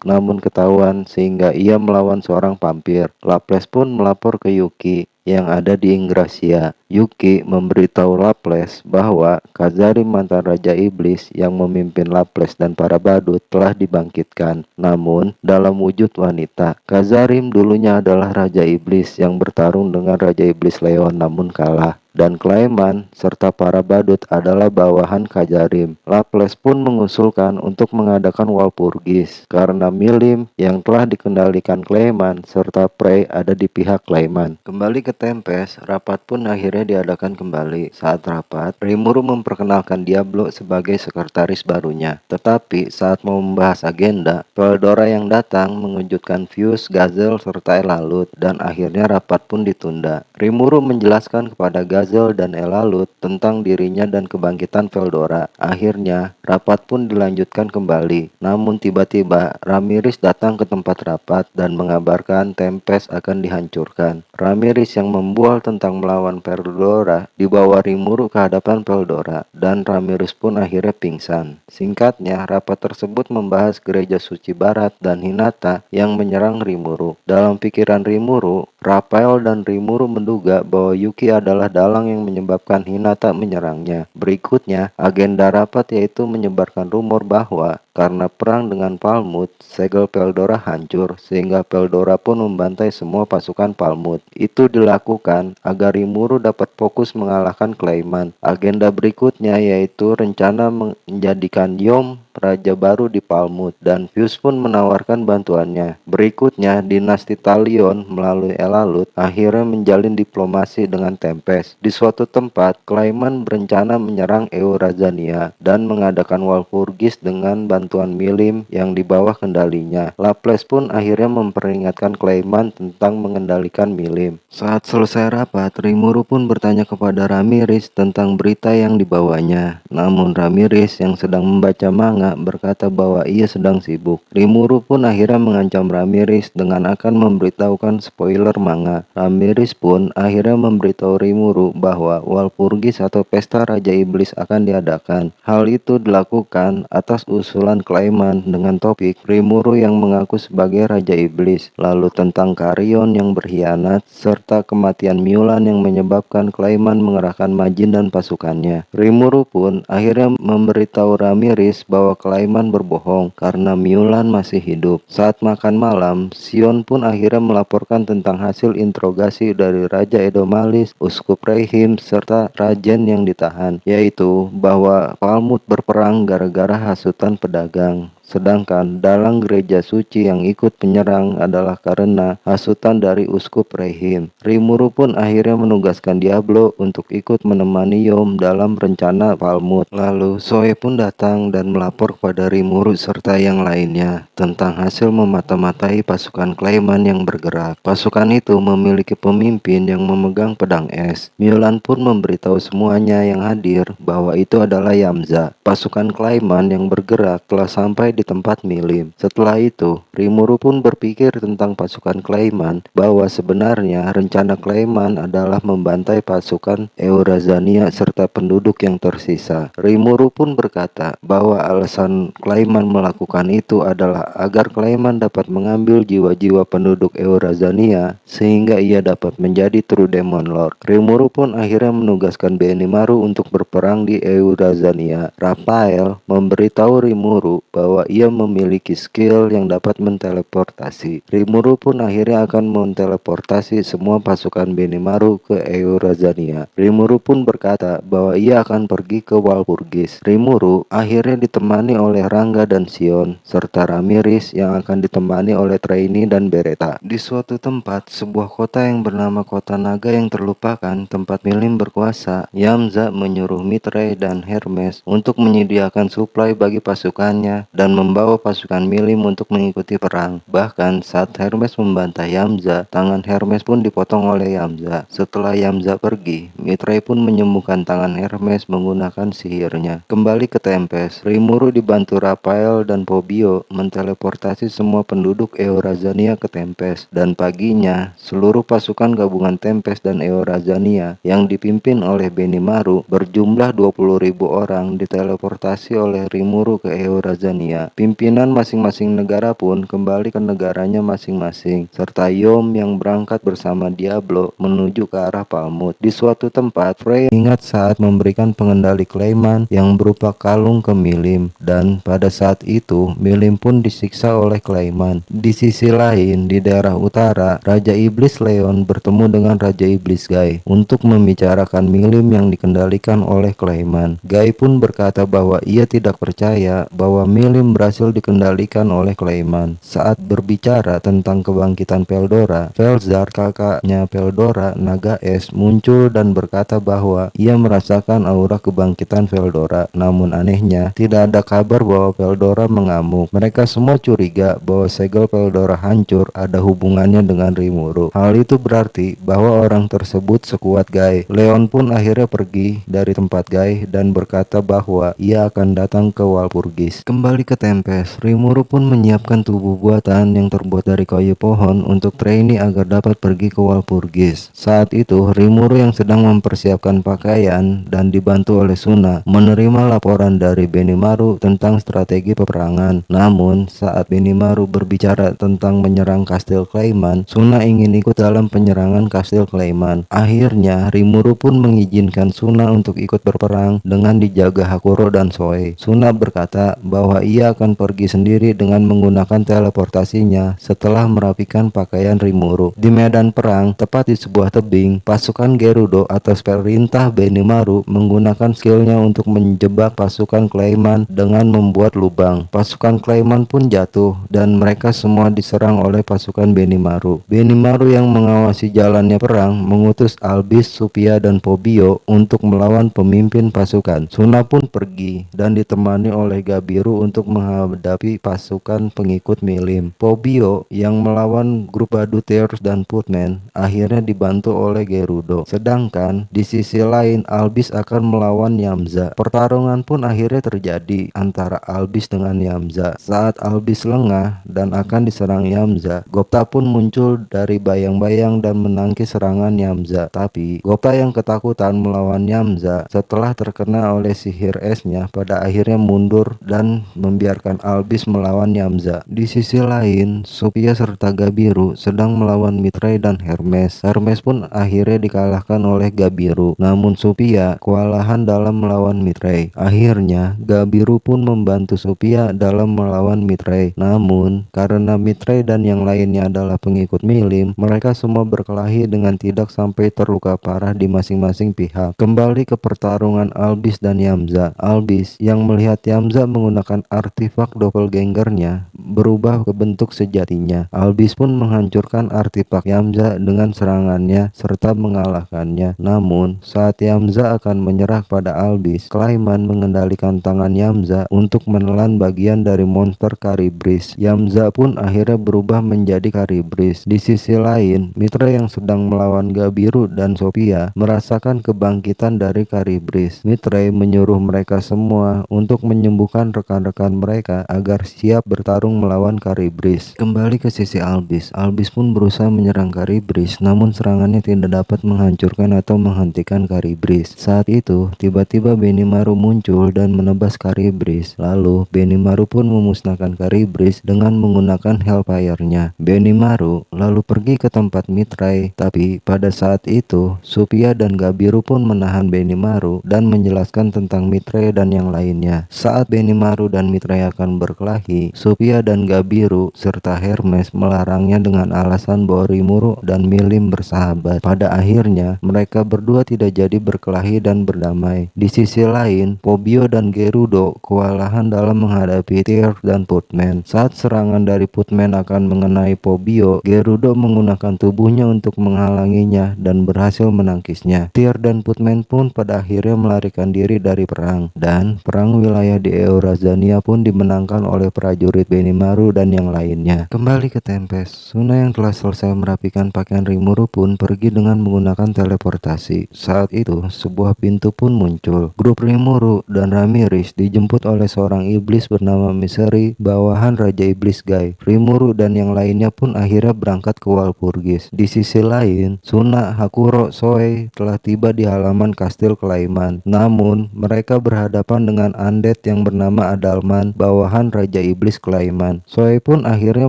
namun ketahuan sehingga ia melawan seorang vampir. Laples pun melapor ke Yuki yang ada di Ingracia. Yuki memberitahu Laples bahwa Kazari mantan Raja Iblis yang memimpin Laples dan para badut telah dibangkitkan, namun dalam wujud wanita. Kazarim dulunya adalah Raja Iblis yang bertarung dengan Raja Iblis Leon namun kalah. Dan Clayman serta para badut adalah bawahan Kazarim. Laples pun mengusulkan untuk mengadakan Walpurgis karena Milim yang telah dikendalikan Clayman serta Prey ada di pihak Clayman. Kembali ke Tempest, rapat pun akhirnya diadakan kembali. Saat rapat, Rimuru memperkenalkan Diablo sebagai sekretaris barunya. Tetapi saat mau membahas agenda, Veldora yang datang mengejutkan Fuse, Gazelle serta Elalut dan akhirnya rapat pun ditunda. Rimuru menjelaskan kepada Gazelle dan Elalut tentang dirinya dan kebangkitan Veldora. Akhirnya, rapat pun dilanjutkan kembali. Namun tiba-tiba, Ramirez datang ke tempat rapat dan mengabarkan Tempest akan dihancurkan. Ramirez yang membual tentang melawan Veldora dibawa Rimuru ke hadapan Veldora, dan Ramirez pun akhirnya pingsan. Singkatnya, rapat tersebut membahas gereja suci barat dan Hinata yang menyerang Rimuru. Dalam pikiran Rimuru, Raphael dan Rimuru menduga bahwa Yuki adalah dalang yang menyebabkan Hinata menyerangnya. Berikutnya, agenda rapat yaitu menyebarkan rumor bahwa karena perang dengan Palmut, segel Veldora hancur, sehingga Veldora pun membantai semua pasukan Palmut. Itu dilakukan agar Rimuru dapat fokus mengalahkan Clayman. Agenda berikutnya yaitu rencana menjadikan Yom raja baru di Palmut, dan Fuse pun menawarkan bantuannya. Berikutnya, dinasti Talion melalui Elalut akhirnya menjalin diplomasi dengan Tempest. Di suatu tempat, Clayman berencana menyerang Eurazania dan mengadakan Walpurgis dengan bantuan Milim yang di bawah kendalinya. Laples pun akhirnya memperingatkan Clayman tentang mengendalikan Milim. Saat selesai rapat, Rimuru pun bertanya kepada Ramirez tentang berita yang dibawanya. Namun Ramirez yang sedang membaca manga berkata bahwa ia sedang sibuk. Rimuru pun akhirnya mengancam Ramirez dengan akan memberitahukan spoiler manga. Ramirez pun akhirnya memberitahu Rimuru bahwa Walpurgis atau Pesta Raja Iblis akan diadakan. Hal itu dilakukan atas usulan Clayman dengan topik Rimuru yang mengaku sebagai Raja Iblis, lalu tentang Carrion yang berkhianat, serta kematian Mulan yang menyebabkan Clayman mengerahkan Majin dan pasukannya. Rimuru pun akhirnya memberitahu Ramirez bahwa Clayman berbohong karena Mulan masih hidup. Saat makan malam, Sion pun akhirnya melaporkan tentang hasil interogasi dari Raja Edomalis, Uskup Rehim, serta Rajen yang ditahan, yaitu bahwa Palmut berperang gara-gara hasutan pedagang. Sedangkan dalang gereja suci yang ikut penyerang adalah karena hasutan dari Uskup Rehim. Rimuru pun akhirnya menugaskan Diablo untuk ikut menemani Yom dalam rencana Palmut. Lalu Zoe pun datang dan melapor kepada Rimuru serta yang lainnya tentang hasil memata-matai pasukan Clayman yang bergerak. Pasukan itu memiliki pemimpin yang memegang pedang es. Mulan pun memberitahu semuanya yang hadir bahwa itu adalah Yamza. Pasukan Clayman yang bergerak telah sampai di tempat Milim. Setelah itu, Rimuru pun berpikir tentang pasukan Clayman bahwa sebenarnya rencana Clayman adalah membantai pasukan Eurazania serta penduduk yang tersisa. Rimuru pun berkata bahwa alasan Clayman melakukan itu adalah agar Clayman dapat mengambil jiwa-jiwa penduduk Eurazania sehingga ia dapat menjadi True Demon Lord. Rimuru pun akhirnya menugaskan Benimaru untuk berperang di Eurazania. Raphael memberitahu Rimuru bahwa bahwa ia memiliki skill yang dapat menteleportasi. Rimuru pun akhirnya akan menteleportasi semua pasukan Benimaru ke Eurazania. Rimuru pun berkata bahwa ia akan pergi ke Walpurgis. Rimuru akhirnya ditemani oleh Rangga dan Sion, serta Ramirez yang akan ditemani oleh Traini dan Beretta. Di suatu tempat, sebuah kota yang bernama Kota Naga yang terlupakan, tempat Milim berkuasa, Yamza menyuruh Mithray dan Hermes untuk menyediakan suplai bagi pasukannya dan membawa pasukan Milim untuk mengikuti perang. Bahkan saat Hermes membantah Yamza, tangan Hermes pun dipotong oleh Yamza. Setelah Yamza pergi, Mithray pun menyembuhkan tangan Hermes menggunakan sihirnya. Kembali ke Tempest, Rimuru dibantu Raphael dan Pobio menteleportasi semua penduduk Eurazania ke Tempest, dan paginya seluruh pasukan gabungan Tempest dan Eurazania yang dipimpin oleh Benimaru berjumlah 20.000 orang diteleportasi oleh Rimuru ke Eurazania. Pimpinan masing-masing negara pun kembali ke negaranya masing-masing, serta Yom yang berangkat bersama Diablo menuju ke arah Palmut. Di suatu tempat, Frey ingat saat memberikan pengendali Clayman yang berupa kalung ke Milim, dan pada saat itu Milim pun disiksa oleh Clayman. Di sisi lain, di daerah utara, Raja Iblis Leon bertemu dengan Raja Iblis Guy untuk membicarakan Milim yang dikendalikan oleh Clayman. Guy pun berkata bahwa ia tidak percaya bahwa Milim berhasil dikendalikan oleh Clayman. Saat berbicara tentang kebangkitan Veldora, Velzar, kakaknya Veldora, naga es, muncul dan berkata bahwa ia merasakan aura kebangkitan Veldora. Namun anehnya, tidak ada kabar bahwa Veldora mengamuk. Mereka semua curiga bahwa segel Veldora hancur ada hubungannya dengan Rimuru. Hal itu berarti bahwa orang tersebut sekuat Guy. Leon pun akhirnya pergi dari tempat Guy dan berkata bahwa ia akan datang ke Walpurgis. Kembali ke Tempest, Rimuru pun menyiapkan tubuh buatan yang terbuat dari kayu pohon untuk Traini agar dapat pergi ke Walpurgis. Saat itu, Rimuru yang sedang mempersiapkan pakaian dan dibantu oleh Suna menerima laporan dari Benimaru tentang strategi peperangan. Namun, saat Benimaru berbicara tentang menyerang kastil Clayman, Suna ingin ikut dalam penyerangan kastil Clayman. Akhirnya, Rimuru pun mengizinkan Suna untuk ikut berperang dengan dijaga Hakuro dan Soe. Suna berkata bahwa ia akan pergi sendiri dengan menggunakan teleportasinya setelah merapikan pakaian Rimuru. Di medan perang, tepat di sebuah tebing, pasukan Gerudo atas perintah Benimaru menggunakan skillnya untuk menjebak pasukan Clayman dengan membuat lubang. Pasukan Clayman pun jatuh dan mereka semua diserang oleh pasukan Benimaru. Benimaru yang mengawasi jalannya perang mengutus Albis, Supia, dan Pobio untuk melawan pemimpin pasukan. Suna pun pergi dan ditemani oleh Gabiru untuk menghadapi pasukan pengikut Milim. Pobio yang melawan grup Baduteers dan Putman akhirnya dibantu oleh Gerudo. Sedangkan di sisi lain, Albis akan melawan Yamza. Pertarungan pun akhirnya terjadi antara Albis dengan Yamza. Saat Albis lengah dan akan diserang Yamza, Gopta pun muncul dari bayang-bayang dan menangkis serangan Yamza. Tapi Gopta yang ketakutan melawan Yamza setelah terkena oleh sihir esnya pada akhirnya mundur dan membiarkan Albis melawan Yamza. Di sisi lain, Supia serta Gabiru sedang melawan Mithray dan Hermes. Hermes pun akhirnya dikalahkan oleh Gabiru. Namun Supia kewalahan dalam melawan Mithray. Akhirnya Gabiru pun membantu Supia dalam melawan Mithray. Namun karena Mithray dan yang lainnya adalah pengikut Milim, mereka semua berkelahi dengan tidak sampai terluka parah di masing-masing pihak. Kembali ke pertarungan Albis dan Yamza. Albis yang melihat Yamza menggunakan artefak doppelgangernya berubah ke bentuk sejatinya. Albis pun menghancurkan artefak Yamza dengan serangannya serta mengalahkannya. Namun saat Yamza akan menyerah pada Albis, Clayman mengendalikan tangan Yamza untuk menelan bagian dari monster Karibris. Yamza pun akhirnya berubah menjadi Karibris. Di sisi lain, Mitra yang sedang melawan Gabiru dan Sophia merasakan kebangkitan dari Karibris. Mitra menyuruh mereka semua untuk menyembuhkan rekan-rekan mereka agar siap bertarung melawan Karibris. Kembali ke sisi Albis. Albis pun berusaha menyerang Karibris, namun serangannya tidak dapat menghancurkan atau menghentikan Karibris. Saat itu, tiba-tiba Benimaru muncul dan menebas Karibris. Lalu, Benimaru pun memusnahkan Karibris dengan menggunakan Hellfire-nya. Benimaru lalu pergi ke tempat Mithray, tapi pada saat itu, Supia dan Gabiru pun menahan Benimaru dan menjelaskan tentang Mithray dan yang lainnya. Saat Benimaru dan Mithray teriakan berkelahi, Sophia dan Gabiru serta Hermes melarangnya dengan alasan bahwa Rimuru dan Milim bersahabat. Pada akhirnya, mereka berdua tidak jadi berkelahi dan berdamai. Di sisi lain, Pobio dan Gerudo kewalahan dalam menghadapi Tyr dan Putman. Saat serangan dari Putman akan mengenai Pobio, Gerudo menggunakan tubuhnya untuk menghalanginya dan berhasil menangkisnya. Tyr dan Putman pun pada akhirnya melarikan diri dari perang, dan perang wilayah di Eurazania pun dimenangkan oleh prajurit Benimaru dan yang lainnya. Kembali ke Tempest, Suna yang telah selesai merapikan pakaian Rimuru pun pergi dengan menggunakan teleportasi. Saat itu, sebuah pintu pun muncul. Grup Rimuru dan Ramirez dijemput oleh seorang iblis bernama Misery, bawahan Raja Iblis Guy. Rimuru dan yang lainnya pun akhirnya berangkat ke Walpurgis. Di sisi lain, Suna, Hakuro, Soe telah tiba di halaman kastil Klaiman. Namun, mereka berhadapan dengan undead yang bernama Adalman, bawahan Raja Iblis Klaiman. Soe pun akhirnya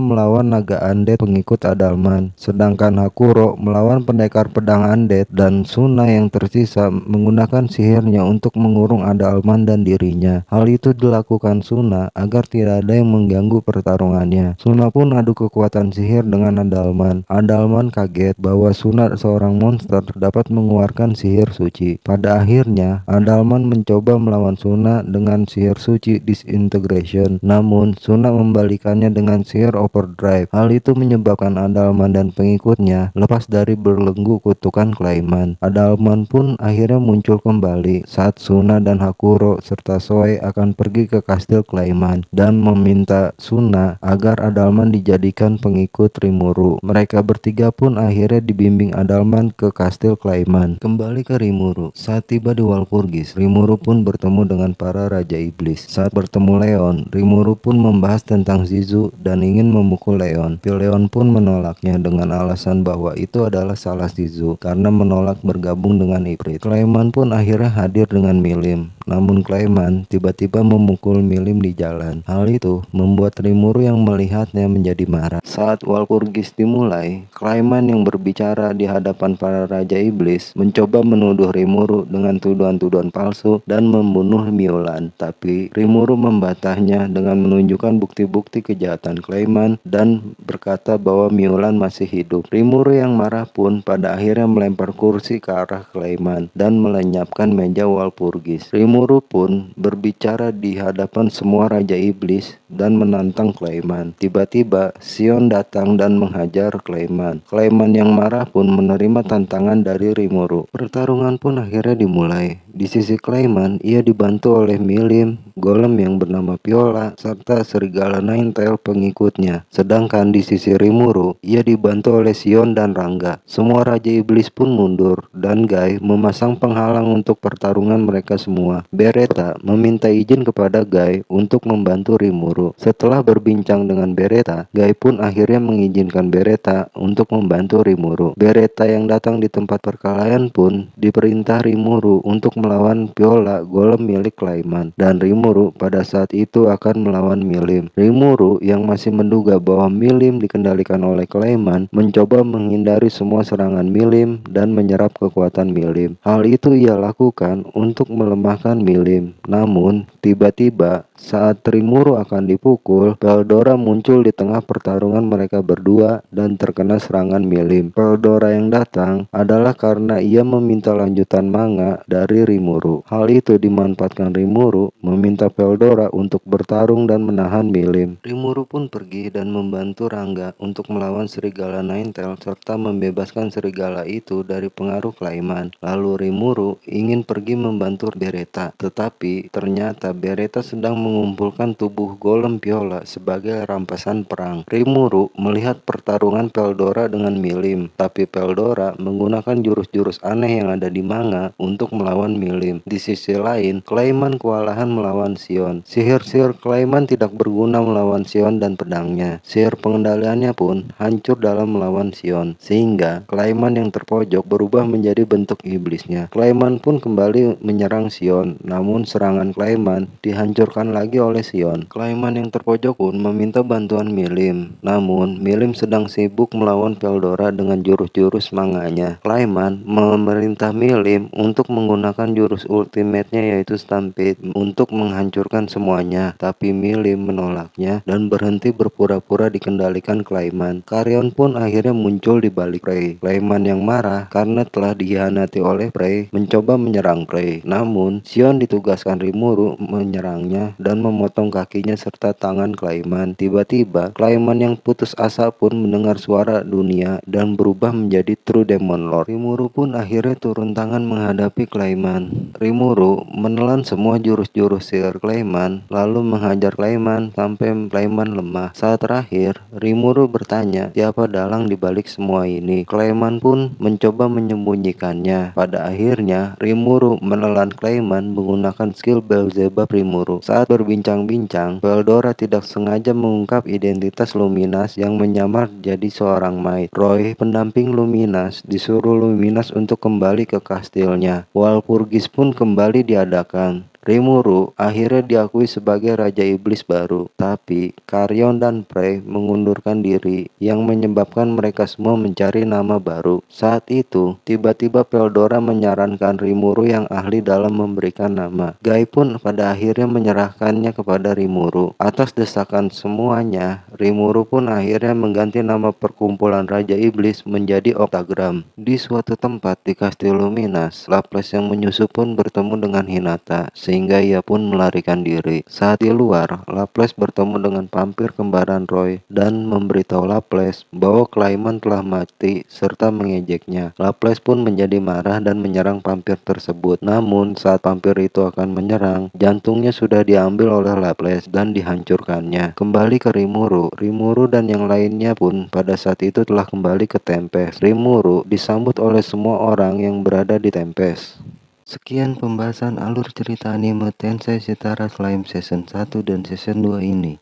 melawan naga undead pengikut Adalman, sedangkan Hakuro melawan pendekar pedang undead, dan Suna yang tersisa menggunakan sihirnya untuk mengurung Adalman dan dirinya. Hal itu dilakukan Suna agar tidak ada yang mengganggu pertarungannya. Suna pun adu kekuatan sihir dengan Adalman. Adalman kaget bahwa Suna seorang monster dapat mengeluarkan sihir suci. Pada akhirnya, Adalman mencoba melawan Suna dengan sihir suci Disintegration, namun Suna membalikannya dengan sihir Overdrive. Hal itu menyebabkan Adalman dan pengikutnya lepas dari belenggu kutukan Klaiman. Adalman pun akhirnya muncul kembali saat Suna dan Hakuro serta Soe akan pergi ke kastil Klaiman dan meminta Suna agar Adalman dijadikan pengikut Rimuru. Mereka bertiga pun akhirnya dibimbing Adalman ke kastil Klaiman. Kembali ke Rimuru, saat tiba di Walpurgis, Rimuru pun bertemu dengan para Raja Iblis. Saat bertemu Leon, Rimuru pun membahas tentang Zizu dan ingin memukul Leon. Leon pun menolaknya dengan alasan bahwa itu adalah salah Zizu karena menolak bergabung dengan Ifrit. Klaiman pun akhirnya hadir dengan Milim. Namun Klaiman tiba-tiba memukul Milim di jalan. Hal itu membuat Rimuru yang melihatnya menjadi marah. Saat Walpurgis dimulai, Klaiman yang berbicara di hadapan para Raja Iblis mencoba menuduh Rimuru dengan tuduhan-tuduhan palsu dan membunuh Miolan. Tapi Rimuru membantahnya dengan menunjukkan bukti-bukti kejahatan Klaiman dan berkata bahwa Miolan masih hidup. Rimuru yang marah pun pada akhirnya melempar kursi ke arah Klaiman dan melenyapkan meja Walpurgis. Rimuru pun berbicara di hadapan semua Raja Iblis dan menantang Klaiman. Tiba-tiba Sion datang dan menghajar Klaiman. Klaiman yang marah pun menerima tantangan dari Rimuru. Pertarungan pun akhirnya dimulai. Di sisi Klaiman, ia dibantu oleh Milim, golem yang bernama Viola, serta serigala Ninetail pengikutnya. Sedangkan di sisi Rimuru, ia dibantu oleh Sion dan Rangga. Semua Raja Iblis pun mundur, dan Guy memasang penghalang untuk pertarungan mereka semua. Beretta meminta izin kepada Guy untuk membantu Rimuru. Setelah berbincang dengan Beretta, Guy pun akhirnya mengizinkan Beretta untuk membantu Rimuru. Beretta yang datang di tempat perkelahian pun diperintah Rimuru untuk melawan Viola, golem milik Klaiman, dan Rimuru pada saat itu akan melawan Milim. Rimuru yang masih menduga bahwa Milim dikendalikan oleh Klaiman mencoba menghindari semua serangan Milim dan menyerap kekuatan Milim. Hal itu ia lakukan untuk melemahkan Milim. Namun tiba-tiba saat Rimuru akan dipukul, Veldora muncul di tengah pertarungan mereka berdua dan terkena serangan Milim. Veldora yang datang adalah karena ia meminta lanjutan manga dari Rimuru. Hal itu dimanfaatkan Rimuru meminta Veldora untuk bertarung dan menahan Milim. Rimuru pun pergi dan membantu Rangga untuk melawan serigala Ninetail serta membebaskan serigala itu dari pengaruh Klaiman. Lalu Rimuru ingin pergi membantu Beretta, tetapi ternyata Beretta sedang mengumpulkan tubuh golem Viola sebagai rampasan perang. Rimuru melihat pertarungan Veldora dengan Milim, tapi Veldora menggunakan jurus-jurus aneh yang ada di manga untuk melawan Milim. Di sisi lain, Klaiman kewalahan melawan Sion. Sihir-sihir Klaiman tidak berguna melawan Sion dan pedangnya. Sihir pengendaliannya pun hancur dalam melawan Sion, sehingga Klaiman yang terpojok berubah menjadi bentuk iblisnya. Klaiman pun kembali menyerang Sion, namun serangan Klaiman dihancurkan lagi oleh Sion. Klaiman yang terpojok pun meminta bantuan Milim, namun Milim sedang sibuk melawan Veldora dengan jurus-jurus manganya. Klaiman memerintah Milim untuk menggunakan jurus ultimate-nya yaitu Stampede untuk menghancurkan semuanya, tapi Millie menolaknya dan berhenti berpura-pura dikendalikan Clayman. Carrion pun akhirnya muncul di balik Prey. Clayman yang marah karena telah dikhianati oleh Prey mencoba menyerang Prey. Namun, Sion ditugaskan Rimuru menyerangnya dan memotong kakinya serta tangan Clayman. Tiba-tiba, Clayman yang putus asa pun mendengar suara dunia dan berubah menjadi True Demon Lord. Rimuru pun akhirnya turun tangan menghadapi Clayman. Rimuru menelan semua jurus-jurus sihir Clayman, lalu menghajar Clayman sampai Clayman lemah. Saat terakhir, Rimuru bertanya siapa dalang di balik semua ini. Clayman pun mencoba menyembunyikannya. Pada akhirnya, Rimuru menelan Clayman menggunakan skill Beelzebub Rimuru. Saat berbincang-bincang, Veldora tidak sengaja mengungkap identitas Luminas yang menyamar jadi seorang Maid. Roy, pendamping Luminas, disuruh Luminas untuk kembali ke kastilnya. Walpurgis pun kembali diadakan. Rimuru akhirnya diakui sebagai Raja Iblis baru, tapi Carrion dan Prey mengundurkan diri yang menyebabkan mereka semua mencari nama baru. Saat itu, tiba-tiba Veldora menyarankan Rimuru yang ahli dalam memberikan nama. Guy pun pada akhirnya menyerahkannya kepada Rimuru. Atas desakan semuanya, Rimuru pun akhirnya mengganti nama perkumpulan Raja Iblis menjadi Octagram. Di suatu tempat di Kastil Luminas, Laples yang menyusup pun bertemu dengan Hinata, sehingga ia pun melarikan diri. Saat di luar, Laples bertemu dengan vampir kembaran Roy dan memberitahu Laples bahwa Clayman telah mati serta mengejeknya. Laples pun menjadi marah dan menyerang vampir tersebut. Namun, saat vampir itu akan menyerang, jantungnya sudah diambil oleh Laples dan dihancurkannya. Kembali ke Rimuru, Rimuru dan yang lainnya pun pada saat itu telah kembali ke Tempest. Rimuru disambut oleh semua orang yang berada di Tempest. Sekian pembahasan alur cerita anime Tensei Chitara Slime Season 1 dan Season 2 ini.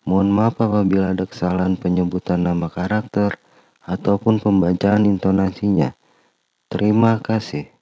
Mohon maaf apabila ada kesalahan penyebutan nama karakter ataupun pembacaan intonasinya. Terima kasih.